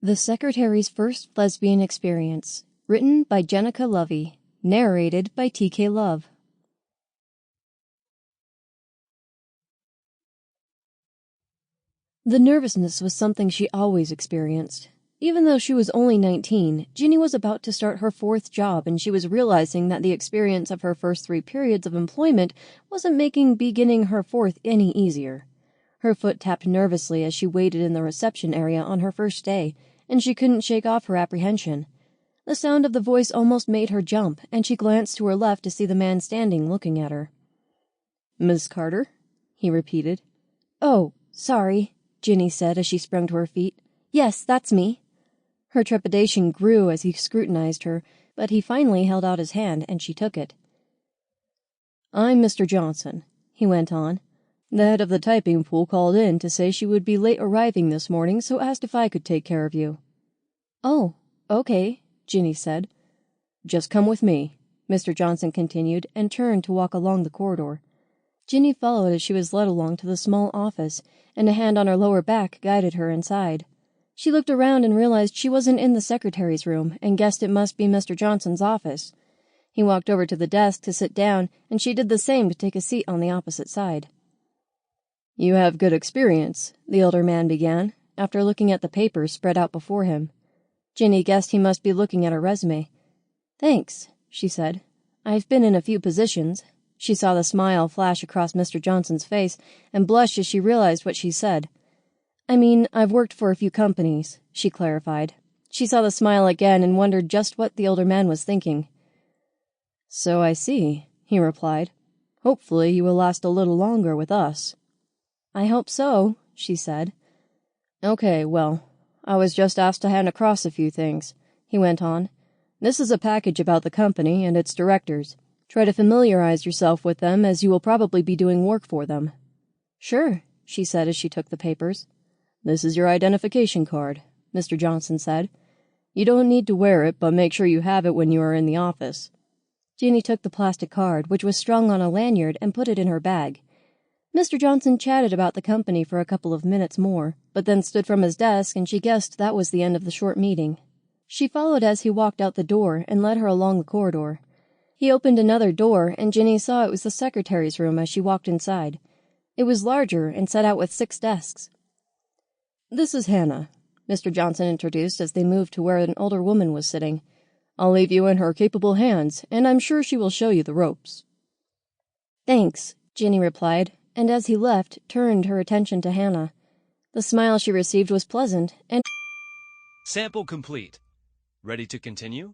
The Secretary's First Lesbian Experience, written by Jenika Lovey, narrated by T.K. Love. The nervousness was something she always experienced. Even though she was only 19, Ginny was about to start her fourth job, and she was realizing that the experience of her first 3 periods of employment wasn't making beginning her fourth any easier. Her foot tapped nervously as she waited in the reception area on her first day, and she couldn't shake off her apprehension. The sound of the voice almost made her jump, and she glanced to her left to see the man standing looking at her. "Miss Carter?" he repeated. "Oh, sorry," Ginny said as she sprung to her feet. "Yes, that's me." Her trepidation grew as he scrutinized her, but he finally held out his hand and she took it. "I'm Mr. Johnson," he went on. "The head of the typing pool called in to say she would be late arriving this morning, so asked if I could take care of you." "Oh, okay," Ginny said. "Just come with me," Mr. Johnson continued, and turned to walk along the corridor. Ginny followed as she was led along to the small office, and a hand on her lower back guided her inside. She looked around and realized she wasn't in the secretary's room, and guessed it must be Mr. Johnson's office. He walked over to the desk to sit down, and she did the same to take a seat on the opposite side. "You have good experience," the older man began, after looking at the papers spread out before him. Ginny guessed he must be looking at her resume. "Thanks," she said. "I've been in a few positions." She saw the smile flash across Mr. Johnson's face and blushed as she realized what she said. "I mean, I've worked for a few companies," she clarified. She saw the smile again and wondered just what the older man was thinking. "So I see," he replied. "Hopefully you will last a little longer with us." "I hope so," she said. "Okay, well, I was just asked to hand across a few things," he went on. "This is a package about the company and its directors. Try to familiarize yourself with them, as you will probably be doing work for them." "Sure," she said as she took the papers. "This is your identification card," Mr. Johnson said. "You don't need to wear it, but make sure you have it when you are in the office." Ginny took the plastic card, which was strung on a lanyard, and put it in her bag. Mr. Johnson chatted about the company for a couple of minutes more, but then stood from his desk, and she guessed that was the end of the short meeting. She followed as he walked out the door and led her along the corridor. He opened another door, and Ginny saw it was the secretary's room as she walked inside. It was larger and set out with 6 desks. "This is Hannah," Mr. Johnson introduced as they moved to where an older woman was sitting. "I'll leave you in her capable hands, and I'm sure she will show you the ropes." "Thanks," Ginny replied, and as he left, turned her attention to Hannah. The smile she received was pleasant, and Sample complete. Ready to continue?